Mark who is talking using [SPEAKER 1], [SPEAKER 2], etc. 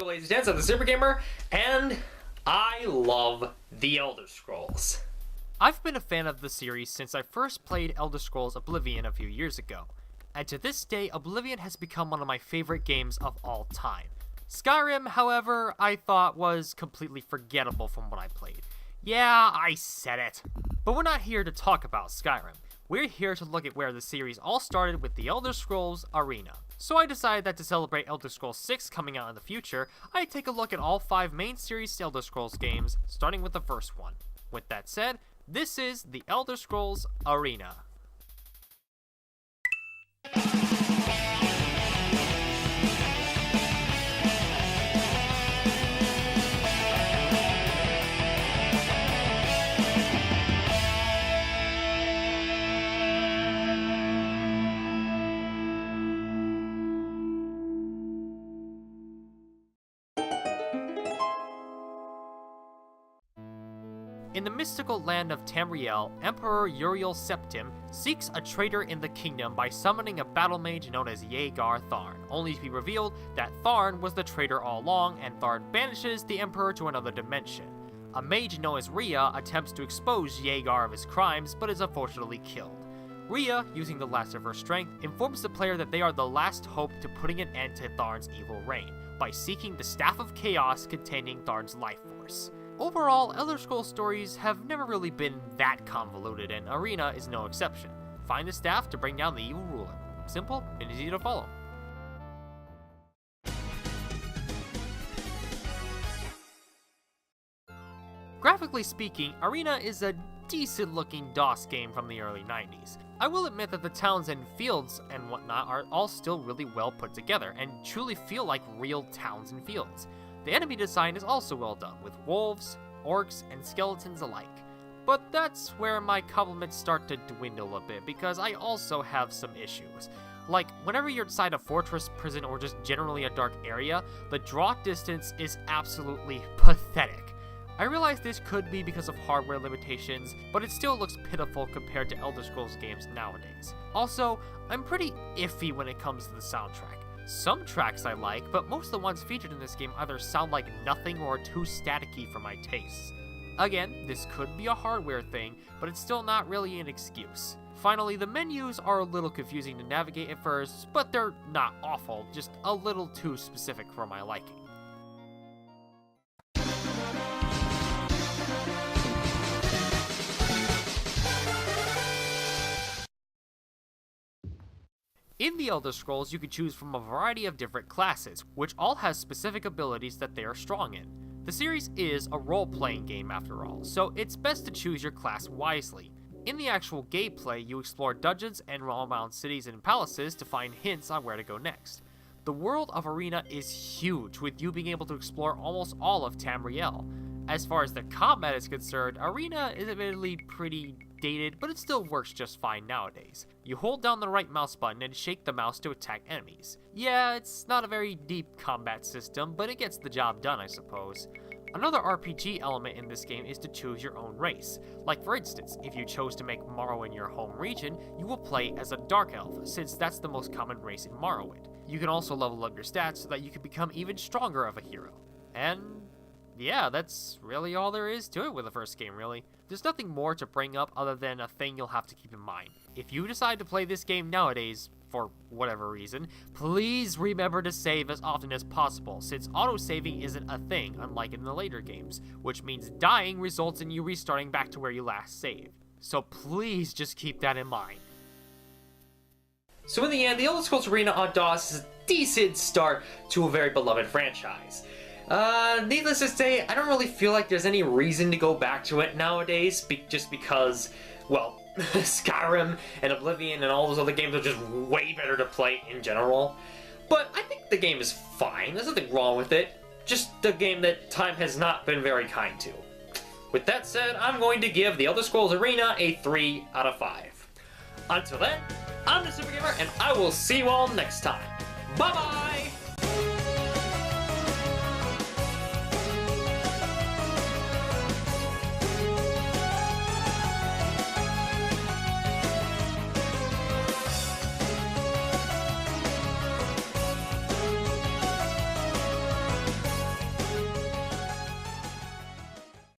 [SPEAKER 1] Welcome, ladies and gents, I'm the Super Gamer, and I love The Elder Scrolls.
[SPEAKER 2] I've been a fan of the series since I first played Elder Scrolls Oblivion a few years ago, and to this day, Oblivion has become one of my favorite games of all time. Skyrim, however, I thought was completely forgettable from what I played. Yeah, I said it. But we're not here to talk about Skyrim. We're here to look at where the series all started with The Elder Scrolls Arena. So I decided that to celebrate Elder Scrolls 6 coming out in the future, I'd take a look at all 5 main series Elder Scrolls games, starting with the first one. With that said, this is The Elder Scrolls Arena. In the mystical land of Tamriel, Emperor Uriel Septim seeks a traitor in the kingdom by summoning a battle mage known as Yeagar Tharn, only to be revealed that Tharn was the traitor all along, and Tharn banishes the Emperor to another dimension. A mage known as Rhea attempts to expose Yeagar of his crimes, but is unfortunately killed. Rhea, using the last of her strength, informs the player that they are the last hope to putting an end to Tharn's evil reign, by seeking the Staff of Chaos containing Tharn's life force. Overall, Elder Scrolls stories have never really been that convoluted, and Arena is no exception. Find the staff to bring down the evil ruler. Simple and easy to follow. Graphically speaking, Arena is a decent-looking DOS game from the early 90s. I will admit that the towns and fields and whatnot are all still really well put together, and truly feel like real towns and fields. The enemy design is also well done, with wolves, orcs, and skeletons alike. But that's where my compliments start to dwindle a bit, because I also have some issues. Like, whenever you're inside a fortress, prison, or just generally a dark area, the draw distance is absolutely pathetic. I realize this could be because of hardware limitations, but it still looks pitiful compared to Elder Scrolls games nowadays. Also, I'm pretty iffy when it comes to the soundtrack. Some tracks I like, but most of the ones featured in this game either sound like nothing or are too staticky for my tastes. Again, this could be a hardware thing, but it's still not really an excuse. Finally, the menus are a little confusing to navigate at first, but they're not awful, just a little too specific for my liking. In the Elder Scrolls, you can choose from a variety of different classes, which all has specific abilities that they are strong in. The series is a role-playing game after all, so it's best to choose your class wisely. In the actual gameplay, you explore dungeons and roam around cities and palaces to find hints on where to go next. The world of Arena is huge, with you being able to explore almost all of Tamriel. As far as the combat is concerned, Arena is admittedly pretty dated, but it still works just fine nowadays. You hold down the right mouse button and shake the mouse to attack enemies. Yeah, it's not a very deep combat system, but it gets the job done, I suppose. Another RPG element in this game is to choose your own race. Like for instance, if you chose to make Morrowind your home region, you will play as a Dark Elf, since that's the most common race in Morrowind. You can also level up your stats so that you can become even stronger of a hero. And yeah, that's really all there is to it with the first game, really. There's nothing more to bring up other than a thing you'll have to keep in mind. If you decide to play this game nowadays, for whatever reason, please remember to save as often as possible, since auto-saving isn't a thing, unlike in the later games, which means dying results in you restarting back to where you last saved. So please just keep that in mind.
[SPEAKER 1] So in the end, The Elder Scrolls Arena on DOS is a decent start to a very beloved franchise. Needless to say, I don't really feel like there's any reason to go back to it nowadays, just because, well, Skyrim and Oblivion and all those other games are just way better to play in general. But I think the game is fine, there's nothing wrong with it, just a game that time has not been very kind to. With that said, I'm going to give The Elder Scrolls Arena a 3 out of 5. Until then, I'm the Super Gamer, and I will see you all next time. Bye-bye!